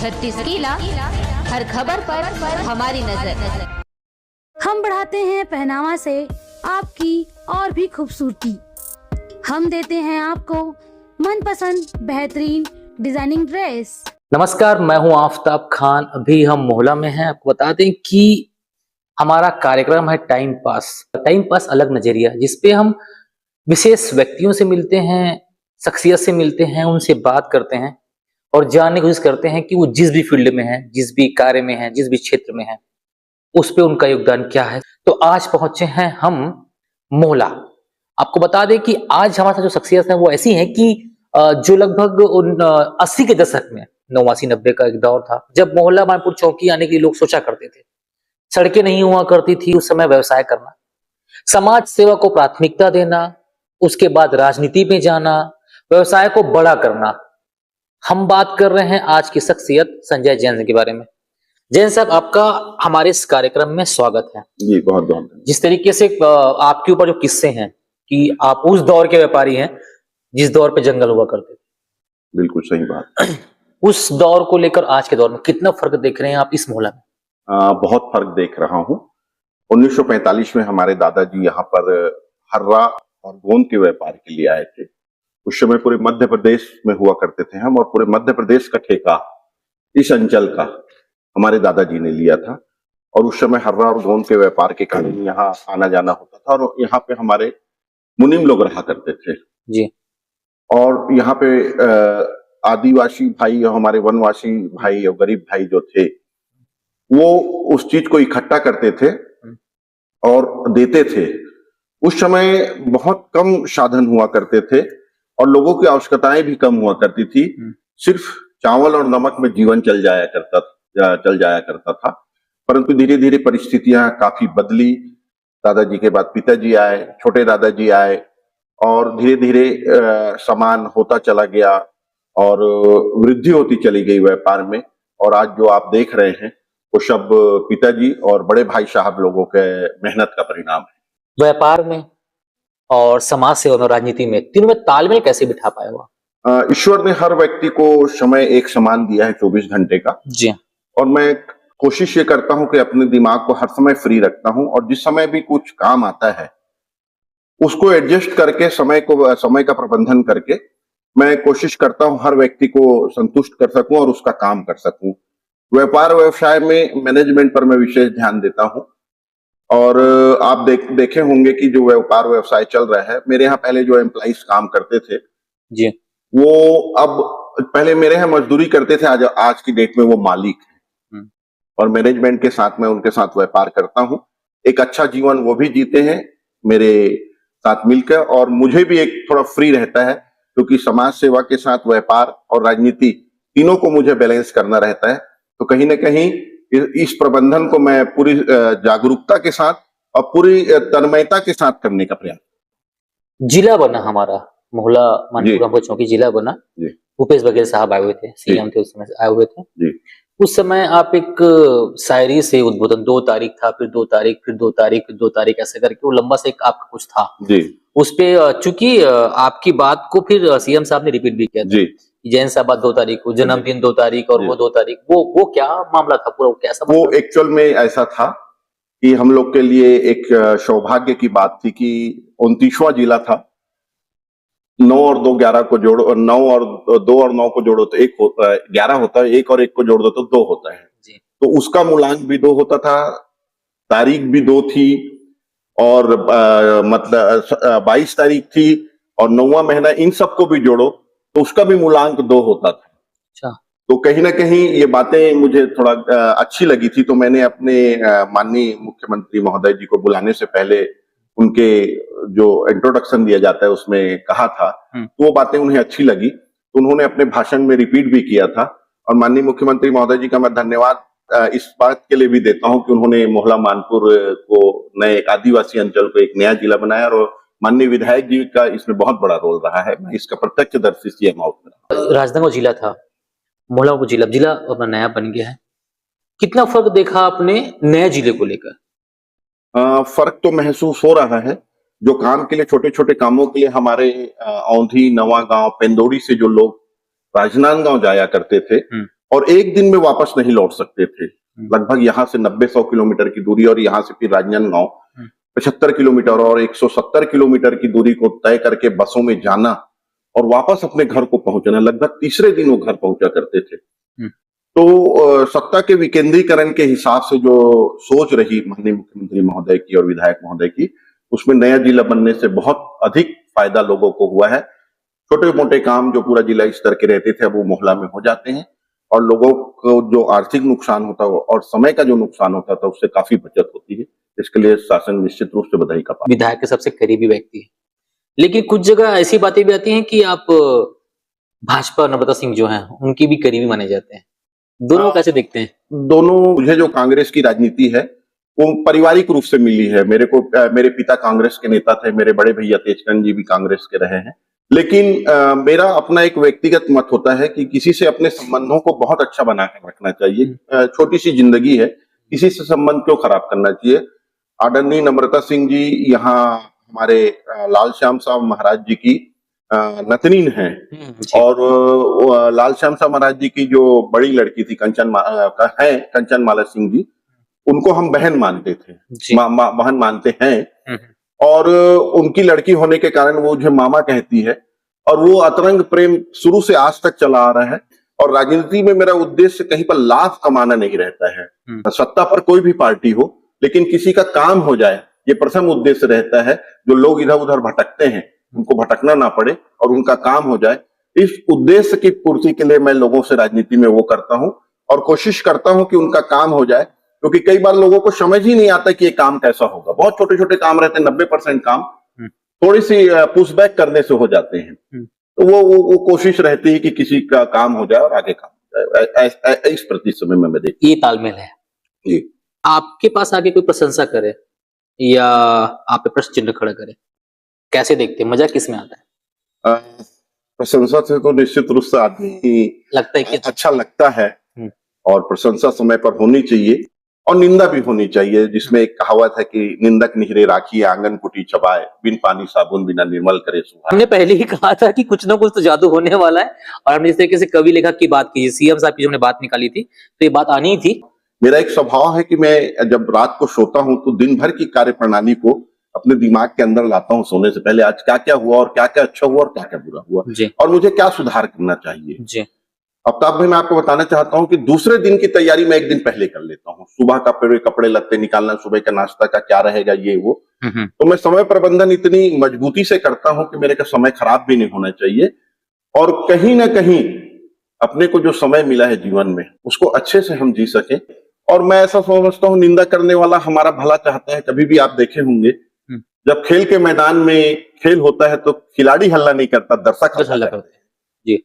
36 किला, हर खबर पर हमारी नजर। हम बढ़ाते हैं पहनावा से आपकी और भी खूबसूरती। हम देते हैं आपको मनपसंद बेहतरीन डिजाइनिंग ड्रेस। नमस्कार, मैं हूं आफताब खान। अभी हम मोहल्ला में हैं। आपको बता दें कि हमारा कार्यक्रम है टाइम पास अलग नजरिया, जिसपे हम विशेष व्यक्तियों से मिलते हैं, शख्सियत से मिलते हैं, उनसे बात करते हैं और जानने की कोशिश करते हैं कि वो जिस भी फील्ड में है, जिस भी कार्य में है, जिस भी क्षेत्र में है, उस पे उनका योगदान क्या है। तो आज पहुंचे हैं हम मोहल्ला। आपको बता दें कि आज हमारे साथ जो शख्सियत है वो ऐसी है कि जो लगभग 80 के दशक में, 89-90 का एक दौर था जब मोहल्ला मानपुर चौकी आने के लिए लोग सोचा करते थे। सड़कें नहीं हुआ करती थी उस समय, व्यवसाय करना, समाज सेवा को प्राथमिकता देना, उसके बाद राजनीति में जाना, व्यवसाय को बड़ा करना। हम बात कर रहे हैं आज की शख्सियत संजय जैन के बारे में। जैन साहब, आपका हमारे इस कार्यक्रम में स्वागत है जी। बहुत बहुत। जिस तरीके से आपके ऊपर जो किस्से हैं कि आप उस दौर के व्यापारी हैं जिस दौर पे जंगल हुआ करते थे। बिल्कुल सही बात। उस दौर को लेकर आज के दौर में कितना फर्क देख रहे हैं आप इस मोहल्ला में? बहुत फर्क देख रहा हूँ। 1945 में हमारे दादाजी यहाँ पर हर्रा और गोंद के व्यापार के लिए आए थे। उस समय पूरे मध्य प्रदेश में हुआ करते थे हम, और पूरे मध्य प्रदेश का ठेका इस अंचल का हमारे दादाजी ने लिया था। और उस समय हर्रा और गोंद के व्यापार के कारण यहाँ आना जाना होता था, और यहाँ पे हमारे मुनीम लोग रहा करते थे जी। और यहाँ पे आदिवासी भाई और हमारे वनवासी भाई और गरीब भाई जो थे वो उस चीज को इकट्ठा करते थे और देते थे। उस समय बहुत कम साधन हुआ करते थे और लोगों की आवश्यकताएं भी कम हुआ करती थी। सिर्फ चावल और नमक में जीवन चल जाया करता था। परंतु धीरे धीरे परिस्थितियां काफी बदली। दादाजी के बाद पिताजी आए, छोटे दादाजी आए, और धीरे धीरे समान होता चला गया और वृद्धि होती चली गई व्यापार में। और आज जो आप देख रहे हैं वो सब पिताजी और बड़े भाई साहब लोगों के मेहनत का परिणाम है। व्यापार में और समाज सेवा में, राजनीति में, तीनों में तालमेल कैसे बिठा पाया हुआ? ईश्वर ने हर व्यक्ति को समय एक समान दिया है, 24 घंटे का जी। और मैं कोशिश ये करता हूं कि अपने दिमाग को हर समय फ्री रखता हूं, और जिस समय भी कुछ काम आता है उसको एडजस्ट करके, समय का प्रबंधन करके मैं कोशिश करता हूं हर व्यक्ति को संतुष्ट कर सकूं और उसका काम कर सकूं। व्यापार व्यवसाय में मैनेजमेंट पर मैं विशेष ध्यान देता हूं। और आप देखे होंगे कि जो व्यापार व्यवसाय चल रहा है, मेरे यहाँ पहले जो एम्प्लॉइज काम करते थे जी, वो अब पहले मेरे यहाँ मजदूरी करते थे, आज की डेट में वो मालिक है। और मैनेजमेंट के साथ मैं उनके साथ व्यापार करता हूँ। एक अच्छा जीवन वो भी जीते हैं मेरे साथ मिलकर, और मुझे भी एक थोड़ा फ्री रहता है, क्योंकि समाज सेवा के साथ व्यापार और राजनीति तीनों को मुझे बैलेंस करना रहता है। तो कहीं ना कहीं इस प्रबंधन को मैं पूरी जागरूकता के साथ और पूरी तन्मयता के साथ करने का प्रयास। जिला बना हमारा मोहल्ला मानपुर चौकी, जिला बना। भूपेश बघेल साहब आए हुए थे, सीएम थे उस समय, आए हुए थे जी। उस समय आप एक शायरी से उद्बोधन, 2 तारीख था, फिर 2 तारीख, फिर 2 तारीख, फिर 2 तारीख, ऐसे करके वो लंबा सा एक आपका कुछ था जी। उस पे चूंकि आपकी बात को फिर सीएम साहब ने रिपीट भी किया था, जैन साहब 2 तारीख को, जन्मदिन 2 तारीख और वो 2 तारीख, वो क्या मामला था पूरा, कैसा? वो एक्चुअल में ऐसा था कि हम लोग के लिए एक सौभाग्य की बात थी कि 29वां जिला था। 9 और 2 11 को जोड़ो, 9 और 2 और 9 को जोड़ो तो 1 होता है, 11 होता है, 1 और 1 को जोड़ दो तो 2 होता है जी। तो उसका मूलांक भी 2 होता था, तारीख भी 2 थी, और मतलब 22 तारीख थी और 9वां महीना, इन सबको भी जोड़ो तो उसका भी मूलांक 2 होता था। अच्छा। तो कहीं ना कहीं ये बातें मुझे थोड़ा अच्छी लगी थी, तो मैंने अपने माननीय मुख्यमंत्री महोदय जी को बुलाने से पहले उनके जो इंट्रोडक्शन दिया जाता है उसमें कहा था, तो वो बातें उन्हें अच्छी लगी, तो उन्होंने अपने भाषण में रिपीट भी किया था। और माननीय मुख्यमंत्री महोदय जी का मैं धन्यवाद इस बात के लिए भी देता हूं कि उन्होंने मोहल्ला मानपुर को, नए एक आदिवासी अंचल को एक नया जिला बनाया, और माननीय विधायक जी का इसमें बहुत बड़ा रोल रहा है। मैं इसका प्रत्यक्षदर्शी सीएम राजनांदगांव जिला था, मोहल्ला को जिला अपना नया बन गया है। कितना फर्क देखा आपने नए जिले को लेकर? फर्क तो महसूस हो रहा है। जो काम के लिए, छोटे छोटे कामों के लिए हमारे औंधी, नवागांव, पेंदोड़ी से जो लोग राजनांदगांव जाया करते थे, और एक दिन में वापस नहीं लौट सकते थे। लगभग यहाँ से 90-100 किलोमीटर की दूरी और यहाँ से फिर राजनांदगांव 75 किलोमीटर और 170 किलोमीटर की दूरी को तय करके बसों में जाना और वापस अपने घर को पहुंचना, लगभग तीसरे दिन वो घर पहुंचा करते थे। तो सत्ता के विकेंद्रीकरण के हिसाब से जो सोच रही माननीय मुख्यमंत्री महोदय की और विधायक महोदय की, उसमें नया जिला बनने से बहुत अधिक फायदा लोगों को हुआ है। छोटे मोटे काम जो पूरा जिला स्तर के रहते थे अब वो मोहल्ला में हो जाते हैं और लोगों को जो आर्थिक नुकसान होता है और समय का जो नुकसान होता था उससे काफी बचत होती है। इसके लिए शासन निश्चित रूप से बधाई का पात्र। विधायक के सबसे करीबी व्यक्ति है, लेकिन कुछ जगह ऐसी बातें भी आती हैं कि आप भाजपा नम्रता सिंह जो हैं उनकी भी करीबी माने जाते हैं, दोनों कैसे देखते हैं? दोनों, मुझे जो कांग्रेस की राजनीति है वो पारिवारिक रूप से मिली है। मेरे पिता कांग्रेस के नेता थे, मेरे बड़े भैया तेजकांत जी भी कांग्रेस के रहे हैं, लेकिन मेरा अपना एक व्यक्तिगत मत होता है कि किसी से अपने संबंधों को बहुत अच्छा बना कर रखना चाहिए। छोटी सी जिंदगी है, किसी से संबंध क्यों खराब करना चाहिए। आदरणीय नम्रता सिंह जी यहाँ हमारे लाल श्याम साहब महाराज जी की नतनीन है और लाल श्याम साहब महाराज जी की जो बड़ी लड़की थी कंचन माला सिंह जी, उनको हम बहन मानते थे, बहन मानते हैं और उनकी लड़की होने के कारण वो मुझे मामा कहती है और वो अतरंग प्रेम शुरू से आज तक चला आ रहा है। और राजनीति में मेरा उद्देश्य कहीं पर लाभ कमाना नहीं रहता है, सत्ता पर कोई भी पार्टी हो, लेकिन किसी का काम हो जाए, ये प्रथम उद्देश्य रहता है। जो लोग इधर उधर भटकते हैं उनको भटकना ना पड़े और उनका काम हो जाए, इस उद्देश्य की पूर्ति के लिए मैं लोगों से राजनीति में वो करता हूं और कोशिश करता हूं कि उनका काम हो जाए, क्योंकि कई बार लोगों को समझ ही नहीं आता कि ये काम कैसा होगा। बहुत छोटे छोटे काम रहते हैं, 90% काम थोड़ी सी पुशबैक करने से हो जाते हैं। तो वो कोशिश रहती है कि किसी का काम हो जाए और आगे काम हो जाए। इस प्रति समय में मैं देखता हूं ये तालमेल है जी। आपके पास आके कोई प्रशंसा करे या आप पे प्रश्न चिन्ह खड़ा करे, कैसे देखते हैं? मजा किस में आता है? प्रशंसा से तो निश्चित रूप से आदमी लगता है कि अच्छा लगता है और प्रशंसा समय पर होनी चाहिए और निंदा भी होनी चाहिए, जिसमें एक कहावत है कि निंदक निहरे राखी आंगन कुटी चबाए, बिन पानी साबुन बिना निर्मल करे सुहाए। हमने पहले ही कहा था कि कुछ ना कुछ तो जादू होने वाला है और हमने इस तरीके से कवि लेखक की बात की, सीएम साहब की जो हमने बात निकाली थी, तो ये बात आनी ही थी। मेरा एक स्वभाव है कि मैं जब रात को सोता हूं तो दिन भर की कार्य प्रणाली को अपने दिमाग के अंदर लाता हूं सोने से पहले। आज क्या क्या हुआ और क्या क्या अच्छा हुआ और क्या क्या बुरा हुआ और मुझे क्या सुधार करना चाहिए जी। अब मैं आपको बताना चाहता हूं कि दूसरे दिन की तैयारी मैं एक दिन पहले कर लेता हूं। सुबह का कपड़े लत्ते निकालना, सुबह का नाश्ता का क्या रहेगा, ये वो। तो मैं समय प्रबंधन इतनी मजबूती से करता हूं कि मेरे का समय खराब भी नहीं होना चाहिए और कहीं ना कहीं अपने को जो समय मिला है जीवन में उसको अच्छे से हम जी सके। और मैं ऐसा समझता हूँ, निंदा करने वाला हमारा भला चाहता है। कभी भी आप देखे होंगे जब खेल के मैदान में खेल होता है तो खिलाड़ी हल्ला नहीं करता, दर्शक हल्ला करते हैं जी।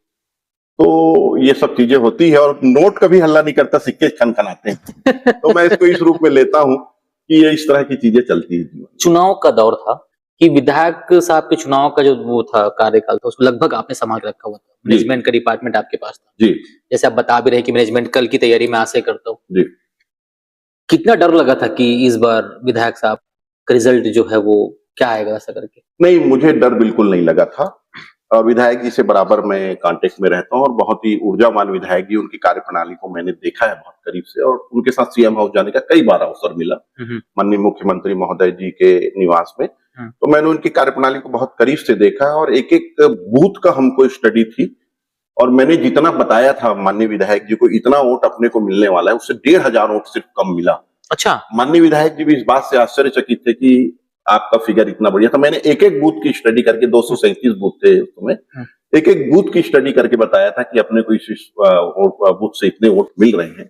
तो ये सब चीजें होती है और नोट कभी हल्ला नहीं करता, सिक्के खनखनाते हैं। तो मैं इसको इस रूप में लेता हूँ कि ये इस तरह की चीजें चलती है। चुनाव का दौर था कि विधायक साहब के चुनाव का जो वो था कार्यकाल था, उसको लगभग आपने संभाल रखा हुआ था, मैनेजमेंट का डिपार्टमेंट आपके पास था जी। जैसे आप बता भी रहे कि मैनेजमेंट कल की तैयारी मैं आज से करता हूँ जी। कितना डर लगा था कि इस बार विधायक साहब का रिजल्ट जो है वो क्या आएगा ऐसा करके? नहीं, मुझे डर बिल्कुल नहीं लगा था और विधायक जी से बराबर मैं कांटेक्ट में रहता हूँ और बहुत ही ऊर्जावान विधायक जी, उनकी कार्यप्रणाली को मैंने देखा है बहुत करीब से और उनके साथ सीएम हाउस जाने का कई बार अवसर मिला माननीय मुख्यमंत्री महोदय जी के निवास में। तो मैंने उनकी कार्यप्रणाली को बहुत करीब से देखा और एक एक बूथ का हमको स्टडी थी और मैंने जितना बताया था माननीय विधायक जी को इतना वोट अपने को मिलने वाला है, उससे 1500 वोट सिर्फ कम मिला। अच्छा। माननीय विधायक जी भी इस बात से आश्चर्यचकित थे कि आपका फिगर इतना बढ़िया था। मैंने एक एक बूथ की स्टडी करके, 237 बूथ थे उसमें, एक एक बूथ की स्टडी करके बताया था कि अपने को इस बूथ से इतने वोट मिल रहे हैं।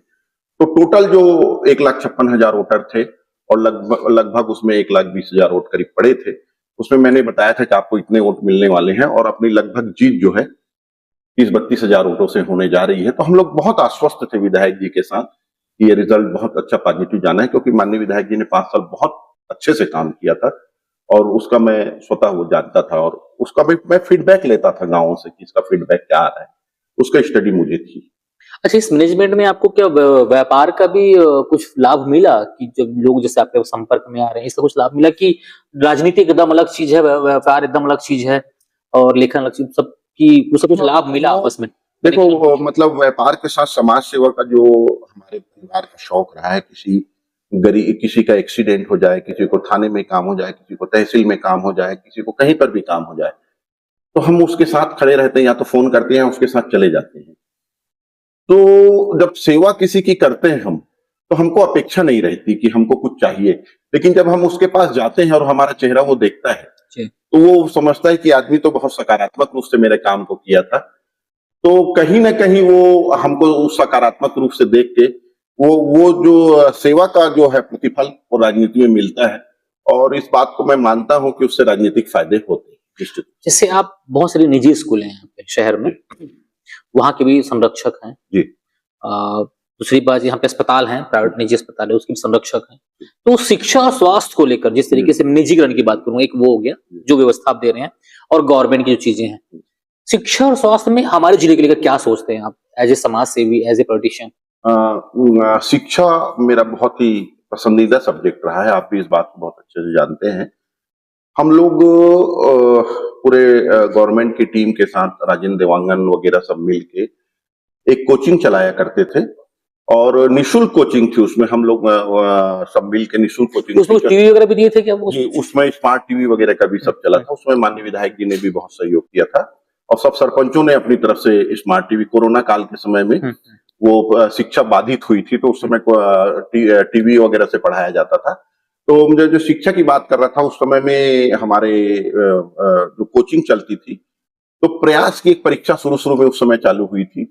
तो टोटल जो 1,56,000 वोटर थे और लगभग उसमें 1,20,000 वोट करीब पड़े थे, उसमें मैंने बताया था कि आपको इतने वोट मिलने वाले हैं और अपनी लगभग जीत जो है 30-32,000 वोटों से होने जा रही है। तो हम लोग बहुत आश्वस्त थे विधायक जी के साथ कि ये रिजल्ट बहुत अच्छा पॉजिटिव जाना है, क्योंकि माननीय विधायक जी ने 5 साल बहुत अच्छे से काम किया था और उसका मैं स्वतः वो जानता था और उसका भी मैं फीडबैक लेता था गांवों से कि इसका फीडबैक क्या आ रहा है, उसका स्टडी मुझे थी। अच्छा, इस मैनेजमेंट में आपको क्या व्यापार का भी कुछ लाभ मिला कि जब लोग जैसे आपके संपर्क में आ रहे हैं, इसका कुछ लाभ मिला कि राजनीति एकदम अलग चीज है, व्यापार एकदम अलग चीज है और लेखन अलग चीज, सब की उसका कुछ लाभ मिला आपस में? देखो मतलब व्यापार के साथ समाज सेवा का जो हमारे परिवार का शौक रहा है, किसी का एक्सीडेंट हो जाए, किसी को थाने में काम हो जाए, किसी को तहसील में काम हो जाए, किसी को कहीं पर भी काम हो जाए, तो हम उसके साथ खड़े रहते हैं, या तो फोन करते हैं, उसके साथ चले जाते हैं। तो जब सेवा किसी की करते हैं हम, तो हमको अपेक्षा नहीं रहती कि हमको कुछ चाहिए, लेकिन जब हम उसके पास जाते हैं और हमारा चेहरा वो देखता है, तो वो समझता है कि आदमी तो बहुत सकारात्मक रूप से मेरे काम को किया था। तो कहीं ना कहीं वो हमको उस सकारात्मक रूप से देख के वो जो सेवा का जो है प्रतिफल वो राजनीति में मिलता है, और इस बात को मैं मानता हूं कि उससे राजनीतिक फायदे होते हैं निश्चित। जैसे आप बहुत सारे निजी स्कूल हैं यहाँ पे शहर में, वहाँ के भी संरक्षक हैं जी। दूसरी बात, यहाँ पे अस्पताल हैं, प्राइवेट निजी अस्पताल है, उसके भी संरक्षक हैं। तो शिक्षा और स्वास्थ्य को लेकर जिस तरीके से निजीकरण की बात करूँ, एक वो हो गया जो व्यवस्था आप दे रहे हैं, और गवर्नमेंट की जो चीजें हैं, शिक्षा और स्वास्थ्य में हमारे जिले के लेकर क्या सोचते हैं आप एज ए समाज सेवी, एज ए पॉलिटिशियन? शिक्षा मेरा बहुत ही पसंदीदा सब्जेक्ट रहा है, आप भी इस बात को बहुत अच्छे से जानते हैं। हम लोग पूरे गवर्नमेंट की टीम के साथ, राजेंद्र देवांगन वगैरह सब मिलके एक कोचिंग चलाया करते थे, और निःशुल्क कोचिंग थी उसमें। हम लोग सब मिल के निःशुल्क कोचिंग, उसमें टीवी वगैरह भी दिए थे क्या? उसमें स्मार्ट टीवी वगैरह का भी सब चला था। उसमें माननीय विधायक जी ने भी बहुत सहयोग किया था, और सब सरपंचों ने अपनी तरफ से स्मार्ट टीवी, कोरोना काल के समय में वो शिक्षा बाधित हुई थी, तो उस समय टीवी वगैरह से पढ़ाया जाता था। तो मुझे जो शिक्षा की बात कर रहा था, उस समय में हमारे जो कोचिंग चलती थी, तो प्रयास की एक परीक्षा शुरू में उस समय चालू हुई थी।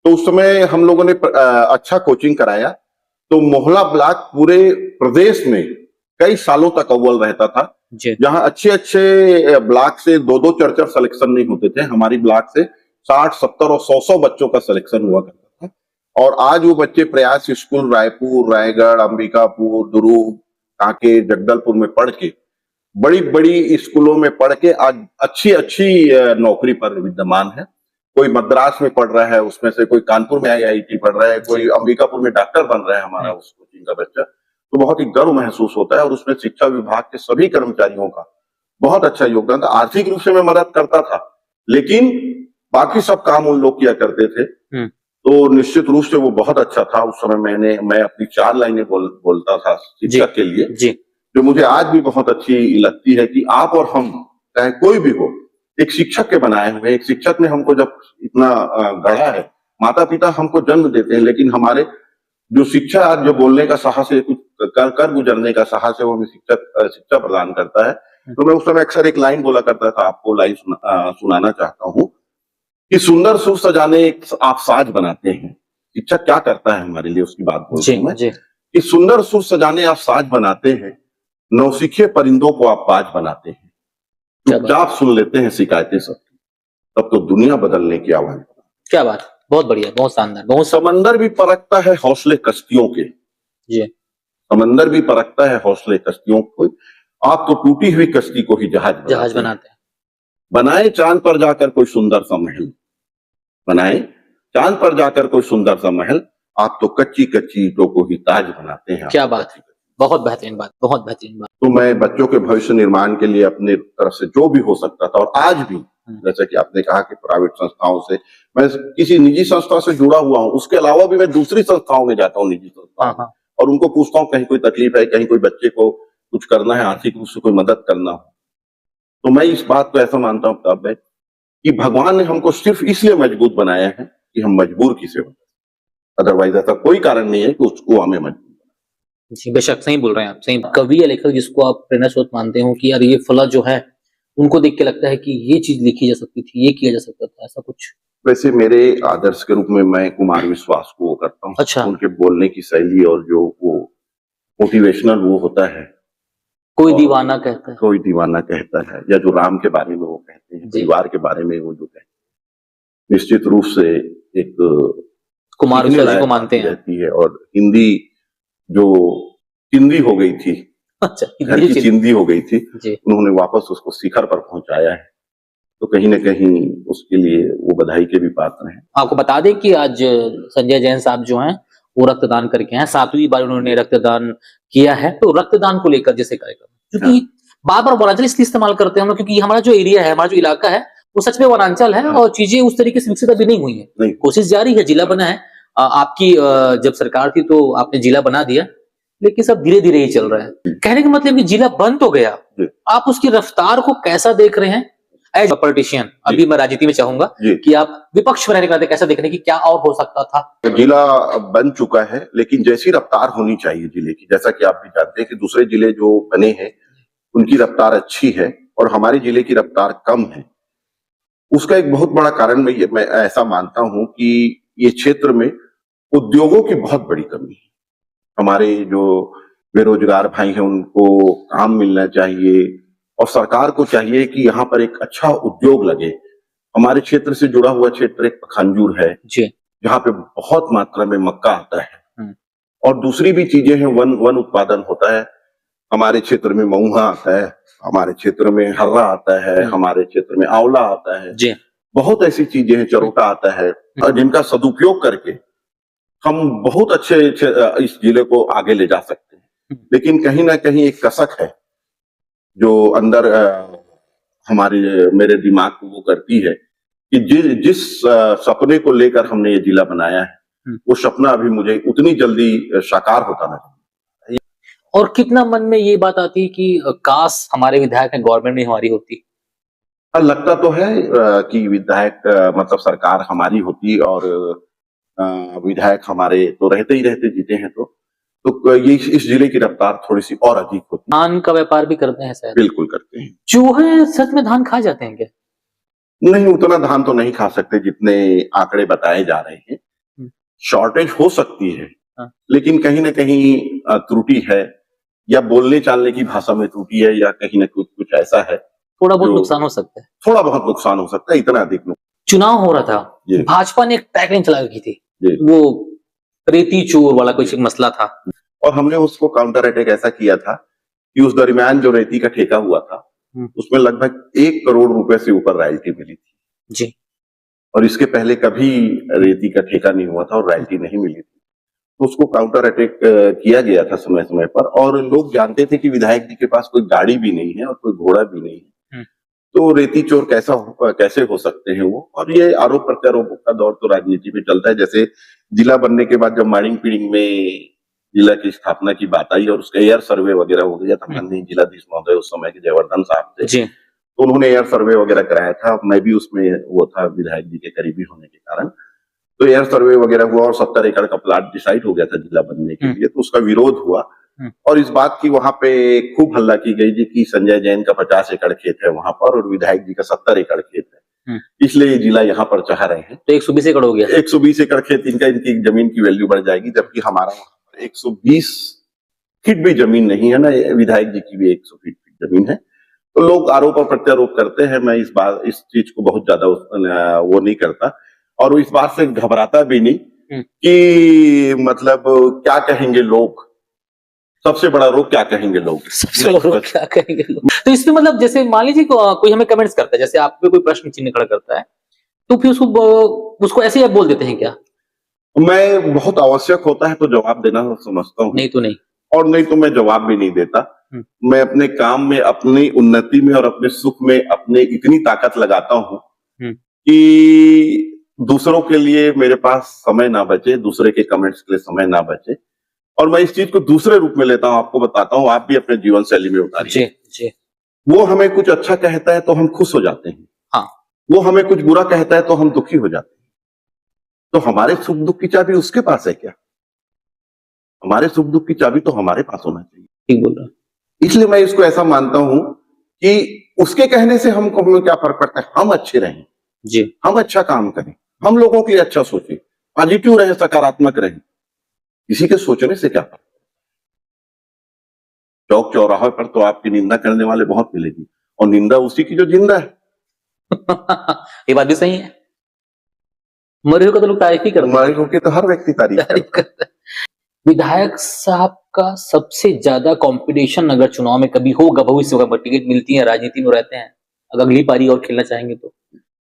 तो उस समय हम लोगों ने अच्छा कोचिंग कराया, तो मोहला ब्लॉक पूरे प्रदेश में कई सालों तक अव्वल रहता था। जहां अच्छे ब्लॉक से 2-2 4-4 सिलेक्शन नहीं होते थे, हमारी ब्लॉक से 60, 70 और 100 बच्चों का सिलेक्शन हुआ करता था। और आज वो बच्चे प्रयास स्कूल रायपुर, रायगढ़, अंबिकापुर, दुर्ग, कांके, जगदलपुर में पढ़ के, बड़ी बड़ी स्कूलों में पढ़ के आज अच्छी नौकरी पर विद्यमान है। कोई मद्रास में पढ़ रहा है, उसमें से कोई कानपुर में IIT पढ़ रहा है, कोई अंबिकापुर में डॉक्टर बन रहा है हमारा उस कोचिंग का बच्चा। तो बहुत ही गर्व महसूस होता है, और उसमें शिक्षा विभाग के सभी कर्मचारियों का बहुत अच्छा योगदान था। आर्थिक रूप से मैं मदद करता था, लेकिन बाकी सब काम उन लोग किया करते थे। तो निश्चित रूप से वो बहुत अच्छा था। उस समय मैं अपनी 4 लाइनें बोलता था शिक्षक के लिए, जो मुझे आज भी बहुत अच्छी लगती है, कि आप और हम, चाहे कोई भी हो, एक शिक्षक के बनाए हुए, एक शिक्षक ने हमको जब इतना गढ़ा है, माता पिता हमको जन्म देते हैं, लेकिन हमारे जो शिक्षा आज जो बोलने का साहस है, कुछ कर गुजरने का साहस है, वो हमें शिक्षा प्रदान करता है। तो मैं उस समय अक्सर एक लाइन बोला करता था, आपको लाइन सुनाना चाहता हूँ, कि सुंदर सुर सजाने आप साज बनाते हैं। शिक्षा क्या करता है हमारे लिए, उसकी बात बोलते हैं कि सुंदर सुर सजाने आप साज बनाते हैं, नौसिखे परिंदों को आप बाज बनाते हैं, चुपचाप सुन लेते हैं शिकायतें सबकी, तब तो दुनिया बदलने की आवाज। क्या बात, बहुत बढ़िया, बहुत शानदार, बहुत। समंदर भी परखता है हौसले कश्तियों के, समंदर भी परखता है हौसले कश्तियों को, आप तो टूटी हुई कश्ती को ही जहाज बनाते हैं। बनाए चांद पर जाकर कोई सुंदर सा महल, बनाए चांद पर जाकर कोई सुंदर सा महल, आप तो कच्ची ईंटों को ही ताज बनाते हैं। क्या बात है, बहुत बेहतरीन बात, बहुत बेहतरीन बात। तो मैं बच्चों के भविष्य निर्माण के लिए अपने तरफ से जो भी हो सकता था, और आज भी, जैसे कि आपने कहा कि प्राइवेट संस्थाओं से, मैं किसी निजी संस्था से जुड़ा हुआ हूँ, उसके अलावा भी मैं दूसरी संस्थाओं में जाता हूँ, निजी संस्थाओं, और उनको पूछता हूँ कहीं कोई तकलीफ है, कहीं कोई बच्चे को कुछ करना है, आर्थिक रूप से कोई मदद करना हो। तो मैं इस बात को ऐसा मानता हूँ किताब में, कि भगवान ने हमको सिर्फ इसलिए मजबूत बनाया है कि हम मजबूर की सेवा, अदरवाइज ऐसा कोई कारण नहीं है कि उसको हमें मजबूर। जी बेशक, सही बोल रहे हैं आप, सही। कवि या लेखक जिसको आप प्रेरणा स्रोत मानते हो कि यार ये फला जो है, उनको देख के लगता है कि ये चीज लिखी जा सकती थी, ये किया जा सकता था, ऐसा कुछ? वैसे मेरे आदर्श के रूप में मैं कुमार विश्वास को करता हूँ। अच्छा। उनके बोलने की शैली और जो वो मोटिवेशनल वो होता है, कोई दीवाना कहता है, कोई दीवाना कहता है, या जो राम के बारे में वो कहते हैं, परिवार के बारे में वो जो कहते हैं, निश्चित रूप से एक कुमार विश्वास को मानते हैं रहती है। और हिंदी जो हिंदी हो गई थी, अच्छा, घर की चिंदी हो गई थी, उन्होंने वापस उसको शिखर पर पहुंचाया है, तो कहीं न कहीं उसके लिए वो बधाई के भी पात्र हैं। आपको बता दें कि आज संजय जैन साहब जो हैं वो रक्तदान करके हैं, 7वीं बार उन्होंने रक्तदान किया है। तो रक्तदान को लेकर जैसे कार्यक्रम, क्योंकि बार बार बोला इसलिए इस्तेमाल करते हैं हम लोग, क्योंकि हमारा जो एरिया है, हमारा जो इलाका है, वो सच में वनांचल है और चीजें उस तरीके से विकसित अभी नहीं हुई है। नहीं। कोशिश जारी है, जिला बना है। आपकी जब सरकार थी तो आपने जिला बना दिया, लेकिन सब धीरे धीरे ही चल रहा है। कहने का मतलब कि जिला बन तो गया, आप उसकी रफ्तार को कैसा देख रहे हैं एज अ पॉलिटिशियन? अभी मैं राजनीति में चाहूंगा कि आप विपक्ष में रहने के नाते कैसा देख रहे हैं कि क्या और हो सकता था? जिला बन चुका है, लेकिन जैसी रफ्तार होनी चाहिए जिले की, जैसा कि आप भी जानते हैं कि दूसरे जिले जो बने हैं उनकी रफ्तार अच्छी है और हमारे जिले की रफ्तार कम है। उसका एक बहुत बड़ा कारण मैं ऐसा मानता हूं कि ये क्षेत्र में उद्योगों की बहुत बड़ी कमी है। हमारे जो बेरोजगार भाई हैं उनको काम मिलना चाहिए और सरकार को चाहिए कि यहाँ पर एक अच्छा उद्योग लगे। हमारे क्षेत्र से जुड़ा हुआ क्षेत्र एक पखांजूर है जी, जहाँ पे बहुत मात्रा में मक्का आता है और दूसरी भी चीजें हैं, वन उत्पादन होता है। हमारे क्षेत्र में महुआ आता है, हमारे क्षेत्र में हर्रा आता है, हमारे क्षेत्र में आंवला आता है जी। बहुत ऐसी चीजें हैं, चरोटा आता है, जिनका सदुपयोग करके हम बहुत अच्छे इस जिले को आगे ले जा सकते हैं। लेकिन कहीं ना कहीं एक कसक है जो अंदर हमारे मेरे दिमाग को वो करती है कि जिस सपने को लेकर हमने ये जिला बनाया है वो सपना अभी मुझे उतनी जल्दी साकार होता नहीं। और कितना मन में ये बात आती है कि काश हमारे विधायक में गवर्नमेंट में हमारी होती। लगता तो है कि विधायक मतलब सरकार हमारी होती और विधायक हमारे तो रहते ही रहते जीते हैं तो ये इस जिले की रफ्तार थोड़ी सी और अधिक होती है। धान का व्यापार भी करते हैं शायद? बिल्कुल करते हैं। चूहे सच में धान खा जाते हैं क्या? नहीं, उतना धान तो नहीं खा सकते जितने आंकड़े बताए जा रहे हैं। शॉर्टेज हो सकती है, लेकिन कहीं ना कहीं त्रुटि है या बोलने चालने की भाषा में त्रुटि है या कहीं ना कुछ ऐसा है। थोड़ा बहुत नुकसान हो सकता है। थोड़ा बहुत नुकसान हो सकता है, इतना अधिक नुकसान। चुनाव हो रहा था, भाजपा ने एक टैगलाइन चला रखी थी, वो रेती चोर वाला कुछ मसला था और हमने उसको काउंटर अटैक ऐसा किया था कि उस दरमियान जो रेती का ठेका हुआ था उसमें लगभग 1 करोड़ रुपए से ऊपर रॉयल्टी मिली थी जी। और इसके पहले कभी रेती का ठेका नहीं हुआ था और रॉयल्टी नहीं मिली थी। तो उसको काउंटर अटैक किया गया था समय समय पर और लोग जानते थे कि विधायक जी के पास कोई गाड़ी भी नहीं है और कोई घोड़ा भी नहीं है, तो रेती चोर कैसे हो सकते हैं वो। और ये आरोप प्रत्यारोप का दौर तो राजनीति में चलता है। जैसे जिला बनने के बाद जब माड़िंग पीड़िंग में जिला की स्थापना की बात आई और उसका एयर सर्वे वगैरह हो गया था, माननीय जिलाधीश महोदय उस समय के जयवर्धन साहब थे, तो उन्होंने एयर सर्वे वगैरह कराया था। मैं भी उसमें वो था विधायक जी के करीबी होने के कारण, तो एयर सर्वे वगैरह हुआ और 70 एकड़ का प्लाट डिसाइड हो गया था जिला बनने के लिए। तो उसका विरोध हुआ और इस बात की वहां पे खूब हल्ला की गई थी कि संजय जैन का 50 एकड़ खेत है वहां पर और विधायक जी का 70 एकड़ खेत है, इसलिए ये जिला यहाँ पर चाह रहे हैं। तो 120 एकड़ हो गया। 120 एकड़ खेत इनकी जमीन की वैल्यू बढ़ जाएगी, जबकि हमारा 120 फीट भी जमीन नहीं है ना, विधायक जी की भी 100 फीट जमीन है। तो लोग आरोप और प्रत्यारोप करते हैं। मैं इस चीज को बहुत ज्यादा वो नहीं करता और इस बात से घबराता भी नहीं कि मतलब क्या कहेंगे लोग, सबसे बड़ा रोग क्या कहेंगे लोग, सबसे बड़ा रोग क्या कहेंगे लोग। तो इसमें मतलब जैसे मान लीजिए कोई हमें कमेंट्स करता है, जैसे आप पे कोई प्रश्न चिन्ह खड़ा करता है, तो फिर उसको ऐसे ही आप बोल देते हैं क्या? मैं बहुत आवश्यक होता है तो जवाब देना समझता हूँ, नहीं तो नहीं, और नहीं तो मैं जवाब भी नहीं देता। मैं अपने काम में, अपनी उन्नति में और अपने सुख में अपने इतनी ताकत लगाता हूँ कि दूसरों के लिए मेरे पास समय ना बचे, दूसरे के कमेंट्स के लिए समय ना बचे। और मैं इस चीज को दूसरे रूप में लेता हूँ, आपको बताता हूँ, आप भी अपने जीवन शैली में उतारिए। जी। वो हमें कुछ अच्छा कहता है तो हम खुश हो जाते हैं, हाँ। वो हमें कुछ बुरा कहता है तो हम दुखी हो जाते हैं। तो हमारे सुख दुख की चाबी उसके पास है क्या? हमारे सुख दुख की चाबी तो हमारे पास होना चाहिए। ठीक बोल रहा। इसलिए मैं इसको ऐसा मानता हूं कि उसके कहने से हमको हमें क्या फर्क पड़ता है। हम अच्छे रहें जी, हम अच्छा काम करें, हम लोगों के लिए अच्छा सोचें, पॉजिटिव रहे, सकारात्मक रहे। किसी के सोचने से क्या फर्क? चौक चौराहे पर तो आपकी निंदा करने वाले बहुत मिलेगी और निंदा उसी की जो जिंदा है। ये बात भी सही है। मरे को तो लोग तारीफ ही करते हैं, मरे की तो हर व्यक्ति तारीफ करता है। विधायक साहब का सबसे ज्यादा कंपटीशन अगर चुनाव में कभी होगा, भविष्य में टिकट मिलती है, राजनीति में रहते हैं, अगर अगली पारी और खेलना चाहेंगे तो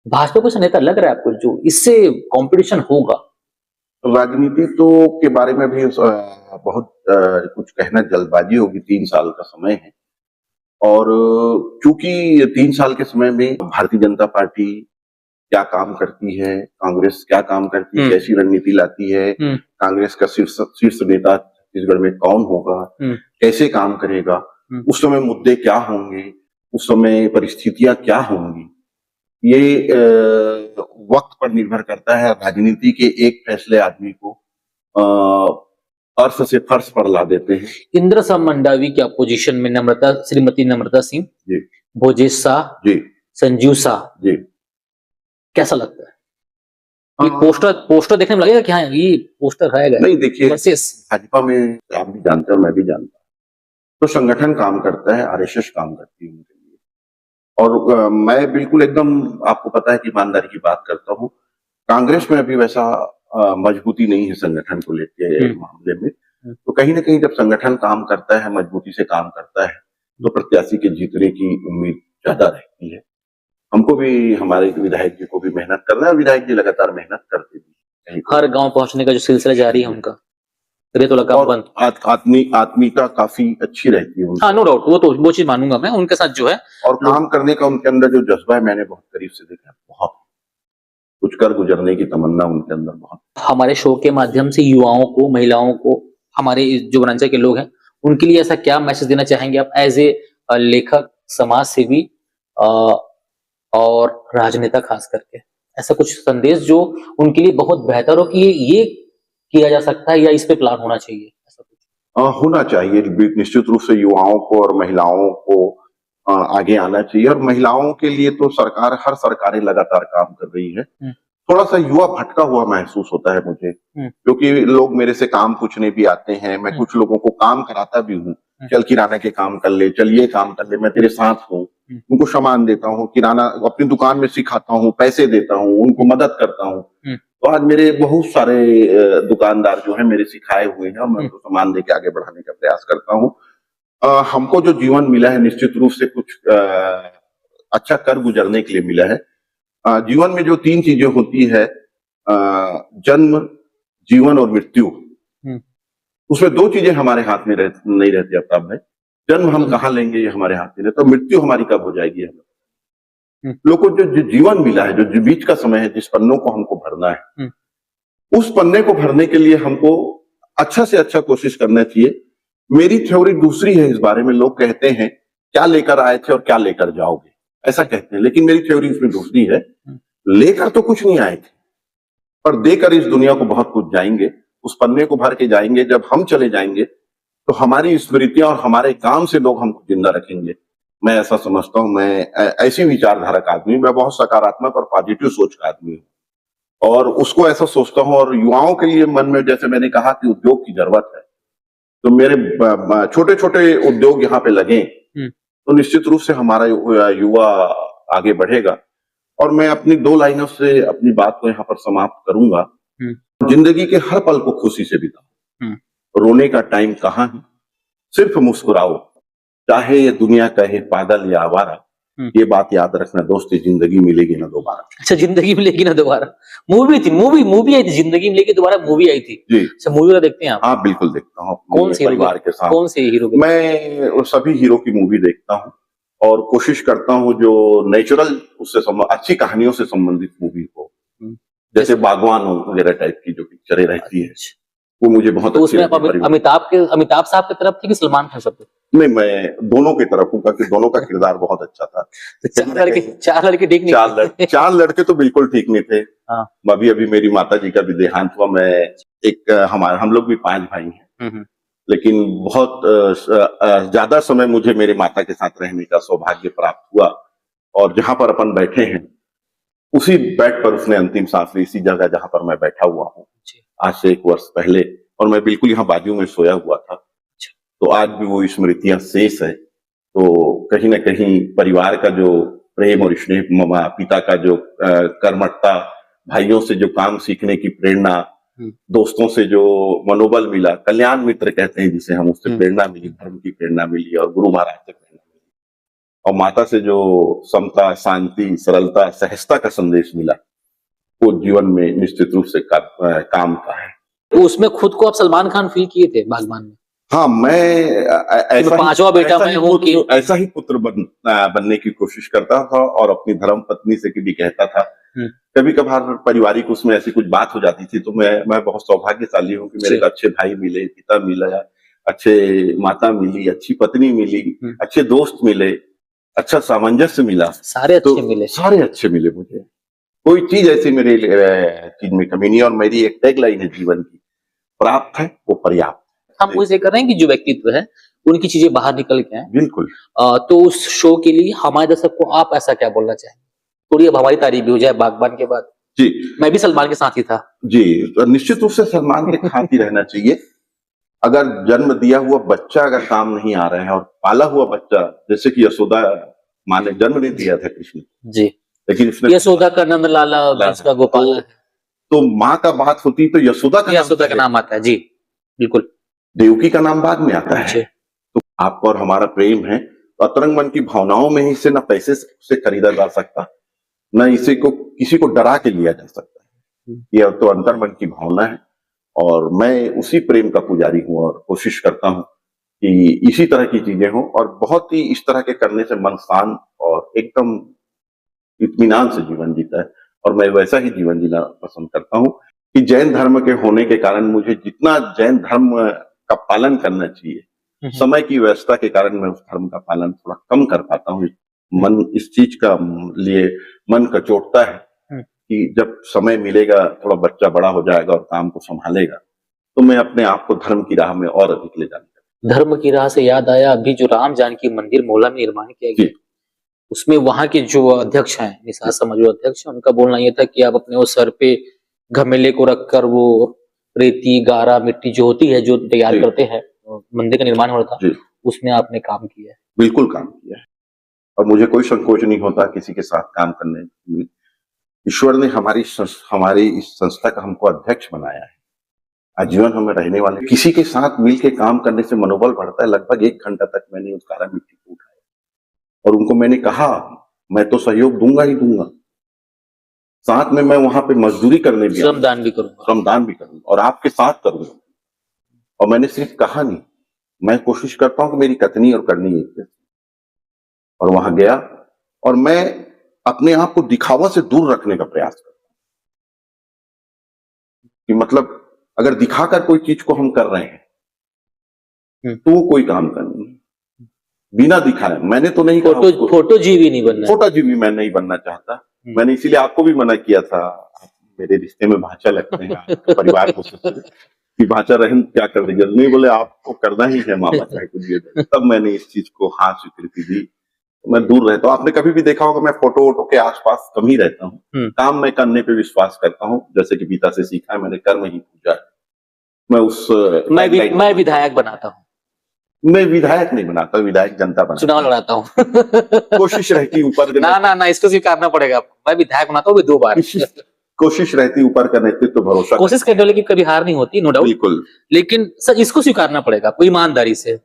भाजपा को नेता लग रहा है आपको जो इससे कंपटीशन होगा? राजनीति तो के बारे में भी बहुत कुछ कहना जल्दबाजी होगी। 3 साल का समय है और चूंकि 3 साल के समय में भारतीय जनता पार्टी क्या काम करती है, कांग्रेस क्या काम करती है, कैसी रणनीति लाती है, कांग्रेस का शीर्ष नेता छत्तीसगढ़ में कौन होगा, कैसे काम करेगा, उस समय मुद्दे क्या होंगे, उस समय परिस्थितियां क्या होंगी, ये वक्त पर निर्भर करता है। राजनीति के एक फैसले आदमी को अर्श से फर्श पर ला देते हैं। इंद्र साह मंडावी की अपोजिशन में श्रीमती नम्रता सिंह जी, भोजेश शाह जी, संजीव शाह जी, कैसा लगता है? ये पोस्टर देखने में लगेगा कि हाँ ये पोस्टर है? नहीं, देखिए वर्सेस भाजपा में आप भी जानते हो, मैं भी जानता हूँ, तो संगठन काम करता है, आरएसएस काम करती है उनके लिए। और मैं बिल्कुल एकदम आपको पता है कि ईमानदारी की बात करता हूँ। कांग्रेस में अभी वैसा मजबूती नहीं है संगठन को लेके मामले में। तो कहीं ना कहीं जब संगठन काम करता है, मजबूती से काम करता है, तो प्रत्याशी के जीतने की उम्मीद ज्यादा रहती है। हमको भी, हमारे विधायक जी को भी मेहनत करना है, विधायक जी लगातार मेहनत करते भी। हर गांव पहुंचने का जो सिलसिला जारी है उनका, आत्मीयता काफी अच्छी रहती है उनकी। हाँ, नो डाउट, वो चीज मानूंगा मैं उनके साथ जो है। और काम करने का उनके अंदर जो जज्बा है, मैंने बहुत करीब से देखा, बहुत कुछ कर गुजरने की तमन्ना उनके अंदर बहुत। हमारे शो के माध्यम से युवाओं को, महिलाओं को, हमारे जो वनांचल के लोग हैं, उनके लिए ऐसा क्या मैसेज देना चाहेंगे आप एज ए लेखक, समाज सेवी और राजनेता खास करके? ऐसा कुछ संदेश जो उनके लिए बहुत बेहतर हो कि ये किया जा सकता है या इस पे प्लान होना चाहिए, ऐसा कुछ होना चाहिए। निश्चित रूप से युवाओं को और महिलाओं को आगे आना चाहिए। और महिलाओं के लिए तो हर सरकारें लगातार काम कर रही है। थोड़ा सा युवा भटका हुआ महसूस होता है मुझे, क्योंकि लोग मेरे से काम पूछने भी आते हैं, मैं कुछ लोगों को काम कराता भी हूँ। चल किराना के काम कर ले, चल ये काम कर ले, मैं तेरे साथ हूँ। उनको सामान देता हूँ, किराना अपनी दुकान में सिखाता हूँ, पैसे देता हूँ, उनको मदद करता हूँ। तो आज मेरे बहुत सारे दुकानदार जो है मेरे सिखाए हुए हैं, और मैं उनको सामान देके आगे बढ़ाने का प्रयास करता हूँ। हमको जो जीवन मिला है, निश्चित रूप से कुछ अच्छा कर गुजरने के लिए मिला है। जीवन में जो 3 चीजें होती है, जन्म, जीवन और मृत्यु, उसमें 2 चीजें हमारे हाथ में नहीं रहती अफ्ताब भाई। जन्म हम कहाँ लेंगे, ये हमारे हाथ में नहीं, तो मृत्यु हमारी कब हो जाएगी हमें। लोगों को जो जीवन मिला है, जो बीच का समय है, जिस पन्नों को हमको भरना है, उस पन्ने को भरने के लिए हमको अच्छा से अच्छा कोशिश करना चाहिए। मेरी थ्योरी दूसरी है इस बारे में। लोग कहते हैं क्या लेकर आए थे और क्या लेकर जाओगे, ऐसा कहते हैं, लेकिन मेरी थ्योरी इसमें दूसरी है। लेकर तो कुछ नहीं आए थे, पर देकर इस दुनिया को बहुत कुछ जाएंगे। उस पन्ने को भर के जाएंगे। जब हम चले जाएंगे तो हमारी स्मृतियां और हमारे काम से लोग हमको जिंदा रखेंगे। मैं ऐसा समझता हूं। मैं ऐसी विचारधारा का आदमी, मैं बहुत सकारात्मक और पॉजिटिव सोच का आदमी हूं, और उसको ऐसा सोचता हूं। और युवाओं के लिए मन में, जैसे मैंने कहा कि उद्योग की जरूरत है, तो मेरे छोटे छोटे उद्योग यहाँ पे लगे तो निश्चित रूप से हमारा युवा आगे बढ़ेगा। और मैं अपनी 2 लाइनों से अपनी बात को यहाँ पर समाप्त करूंगा। जिंदगी के हर पल को खुशी से बिताओ, रोने का टाइम कहाँ है, सिर्फ मुस्कुराओ, चाहे ये दुनिया कहे पागल या आवारा। ये बात याद रखना दोस्त, जिंदगी मिलेगी ना दोबारा। अच्छा, जिंदगी मिलेगी ना दोबारा, मूवी आई थी, जिंदगी मिलेगी दोबारा मूवी आई थी जी। अच्छा, मूवी का देखते हैं आप? हाँ बिल्कुल देखता हूँ। कौन सी परिवार के साथ? कौन से हीरो? मैं सभी हीरो की मूवी देखता हूँ और कोशिश करता हूँ जो नेचुरल, उससे अच्छी कहानियों से संबंधित मूवी हो, जैसे बागवान वगैरह टाइप की जो पिक्चरें रहती है, वो मुझे बहुत अच्छी लगती है। अमिताभ साहब की तरफ थी कि सलमान खान साहब? नहीं, मैं दोनों की तरफ हूँ, क्योंकि दोनों का किरदार बहुत अच्छा था। चार लड़के ठीक नहीं? 4 लड़के तो बिल्कुल ठीक नहीं थे। हाँ। अभी मेरी माता जी का भी देहांत हुआ। हम लोग भी 5 भाई हैं, लेकिन बहुत ज्यादा समय मुझे मेरे माता के साथ रहने का सौभाग्य प्राप्त हुआ। और जहां पर अपन बैठे हैं, उसी बेड पर उसने अंतिम सांस ली, इसी जगह जहां पर मैं बैठा हुआ हूँ, आज से 1 वर्ष पहले। और मैं बिल्कुल यहाँ बाजू में सोया हुआ था। तो आज भी वो स्मृतियां शेष है। तो कहीं ना कहीं परिवार का जो प्रेम और स्नेह, पिता का जो कर्मठता, भाइयों से जो काम सीखने की प्रेरणा, दोस्तों से जो मनोबल मिला, कल्याण मित्र कहते हैं जिसे हम, उससे प्रेरणा मिली, धर्म की प्रेरणा मिली, और गुरु महाराज से प्रेरणा मिली, और माता से जो समता, शांति, सरलता, सहजता का संदेश मिला, वो जीवन में निश्चित रूप से काम का है। तो उसमें खुद को आप सलमान खान फील किए थे बागबान में? हाँ, मैं ऐसा पांचवा बेटा मैं हूँ कि ऐसा ही पुत्र बनने की कोशिश करता था और अपनी धर्म पत्नी से भी कहता था। कभी कभार पारिवारिक उसमें ऐसी कुछ बात हो जाती थी तो मैं बहुत सौभाग्यशाली हूँ कि मेरे को अच्छे भाई मिले, पिता मिला, अच्छे माता मिली, अच्छी पत्नी मिली, अच्छे दोस्त मिले, अच्छा सामंजस्य मिला, सारे अच्छे मिले, सारे अच्छे मिले मुझे। कोई चीज ऐसी मेरे चीज में कमी नहीं। और मेरी एक टैगलाइन है जीवन की, प्राप्त है वो पर्याप्त। हम उसे कर रहे हैं कि जो व्यक्तित्व है उनकी चीजें बाहर निकल के आए। बिल्कुल। तो उस शो के लिए हमारे दर्शक को आप ऐसा क्या बोलना चाहेंगे? थोड़ी अब हमारी तारीफ भी हो जाए बागबान के बाद। जी, मैं भी सलमान के साथ ही था जी। तो निश्चित रूप से सलमान के साथ ही रहना चाहिए। अगर जन्म दिया हुआ बच्चा अगर काम नहीं आ रहा है और पाला हुआ बच्चा, जैसे कि यशोदा माँ ने जन्म नहीं दिया था कृष्ण जी, लेकिन इसने यशोदा का नंद लाला, भैंस का गोपाल, तो माँ का बात होती तो यशोदा का नाम आता है। जी बिल्कुल। देवकी का नाम बाद में आता है। तो आपका और हमारा प्रेम है, तो अतरंग मन की भावनाओं में ही इसे न पैसे से खरीदा जा सकता, न इसे को किसी को डरा के लिया जा सकता है। यह तो अंतर्मन की भावना है और मैं उसी प्रेम का पुजारी हूँ और कोशिश करता हूँ कि इसी तरह की चीजें हों। और बहुत ही इस तरह के करने से मन शांत और एकदम इत्मीनान से जीवन जीता है। और मैं वैसा ही जीवन जीना पसंद करता हूँ कि जैन धर्म के होने के कारण मुझे जितना जैन धर्म का पालन करना चाहिए, समय की व्यवस्था के कारण मैं उस धर्म का पालन थोड़ा कम कर पाता हूँ। मन इस चीज का लिए मन कचोटता है कि जब समय मिलेगा, थोड़ा बच्चा बड़ा हो जाएगा और काम को संभालेगा, तो मैं अपने आप को धर्म की राह में और अधिक ले जाऊंगा। धर्म की राह से याद आया, अभी जो राम जानकी मंदिर मोहल्ला में निर्माण किया गया, उसमें वहां के जो अध्यक्ष हैं, निषाद समाज जो अध्यक्ष हैं, उनका बोलना यह था कि आप अपने वो सर पे घमेले को रखकर वो रेती, गारा, मिट्टी जो होती है, जो तैयार करते हैं, मंदिर का निर्माण हो रहा था, उसमें आपने काम किया है। बिल्कुल काम किया है और मुझे कोई संकोच नहीं होता किसी के साथ काम करने में। ईश्वर ने हमारी इस संस्था का हमको अध्यक्ष बनाया है। आजीवन हमें रहने वाले किसी के साथ मिलकर काम करने से मनोबल बढ़ता है। लगभग 1 घंटा तक मैंने उस गारा मिट्टी को उठाया और उनको मैंने कहा मैं तो सहयोग दूंगा ही दूंगा, साथ में मैं वहां पे मजदूरी करने भी, श्रमदान भी करूंगा और आपके साथ करूंगा। और मैंने सिर्फ कहा नहीं, मैं कोशिश करता हूं कि मेरी कथनी और करनी एक जैसी। और वहां गया और मैं अपने आप को दिखावा से दूर रखने का प्रयास करता हूं कि मतलब अगर दिखाकर कोई चीज को हम कर रहे हैं तो वो कोई काम करनी है बिना दिखाए। मैंने तो नहीं फोटो जीवी नहीं बनना, फोटो जीवी मैं नहीं बनना चाहता। मैंने इसीलिए आपको भी मना किया था, मेरे रिश्ते में भांचा लगते हैं परिवार को कि भांचा रहन क्या कर देंगे, नहीं बोले आपको करना ही है मामा चाहे कुछ भी। तब मैंने इस चीज को हाँ स्वीकृति दी। मैं दूर रहता हूँ। आपने कभी भी देखा होगा मैं फोटो वोटो के आसपास कम ही रहता हूँ। काम मैं करने पे विश्वास करता हूँ, जैसे कि पिता से सीखा है मैंने, कर्म ही पूजा है। मैं विधायक बनाता हूँ। मैं विधायक नहीं बनाता, विधायक जनता बनाता, चुनाव लड़ाता हूँ। कोशिश रहती ऊपर ना इसको स्वीकारना पड़ेगा आपको। मैं विधायक बनाता हूँ 2 बार। कोशिश रहती ऊपर का नेतृत्व, भरोसा कोशिश करने वाले की कभी हार नहीं होती, नो डाउट। बिल्कुल। लेकिन सर इसको स्वीकारना पड़ेगा आपको ईमानदारी से।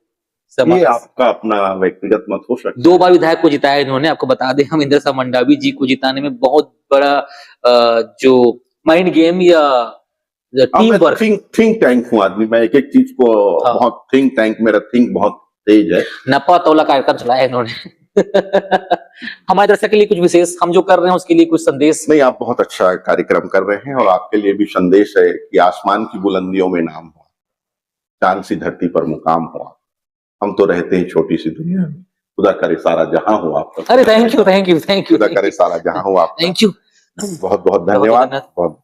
ये आपका अपना व्यक्तिगत मत हो सकता है। 2 बार विधायक को जिताया इन्होंने। आपको बता दें, हम इंद्र साह मंडावी जी को जिताने में बहुत बड़ा जो माइंड गेम या टीम वर्क, थिंक टैंक हूँ आदमी। मैं एक चीज को बहुत थिंक टैंक, मेरा थिंक बहुत तेज है। नपा तौला कार्यक्रम चलाया इन्होंने। हमारे दर्शक के लिए कुछ विशेष हम जो कर रहे हैं उसके लिए कुछ संदेश? नहीं, आप बहुत अच्छा कार्यक्रम कर रहे हैं और आपके लिए भी संदेश है कि आसमान की बुलंदियों में नाम हो, चांद सी धरती पर मुकाम हो। हम तो रहते हैं छोटी सी दुनिया में, खुदा करे सारा जहां हो आपका। अरे थैंक यू। खुदा करे सारा जहां हो आपका। थैंक यू, बहुत बहुत धन्यवाद।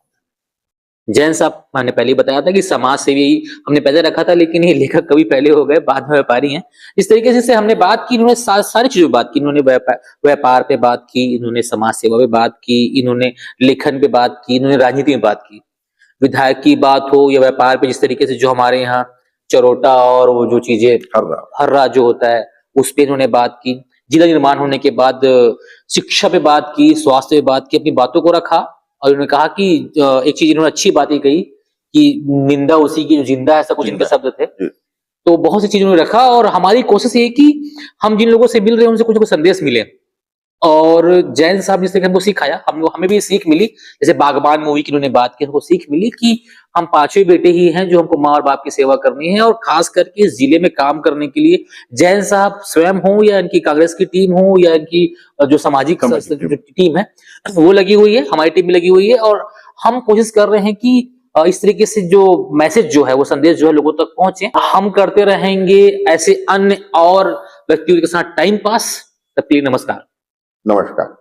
जैन साहब, मैंने पहले बताया था कि समाज सेवी हमने पहले रखा था, लेकिन ये लेखक कभी पहले हो गए, बाद में व्यापारी हैं। इस तरीके से हमने बात की, इन्होंने सारी चीजों पे बात की। इन्होंने व्यापार पे बात की, इन्होंने समाज सेवा पे बात की, इन्होंने लेखन पे बात की, इन्होंने राजनीति में बात की। विधायक की बात हो या व्यापार पे, जिस तरीके से जो हमारे यहाँ चरोटा और वो जो चीजें हर्रा जो होता है उस पे इन्होंने बात की। जिला निर्माण होने के बाद शिक्षा पे बात की, स्वास्थ्य पे बात की, अपनी बातों को रखा। और उन्होंने कहा कि एक चीज इन्होंने अच्छी बात ही कही कि निंदा उसी की जो जिंदा है, ऐसा कुछ इनके शब्द थे। तो बहुत सी चीजों ने रखा और हमारी कोशिश ये कि हम जिन लोगों से मिल रहे हैं उनसे कुछ संदेश मिले। और जैन साहब जिस तरह हमको सिखाया, हमें भी सीख मिली, जैसे बागबान मूवी की उन्होंने बात की, हमको सीख मिली कि हम पांचों बेटे ही हैं जो हमको माँ और बाप की सेवा करनी है, और खास करके इस जिले में काम करने के लिए जैन साहब स्वयं हो या इनकी कांग्रेस की टीम हो या इनकी जो सामाजिक जो टीम है वो लगी हुई है, हमारी टीम भी लगी हुई है, और हम कोशिश कर रहे हैं कि इस तरीके से जो मैसेज जो है, वो संदेश जो है लोगों तक पहुंचे। हम करते रहेंगे ऐसे अन्य और व्यक्तियों के साथ टाइम पास। तब तक नमस्कार। नमस्कार।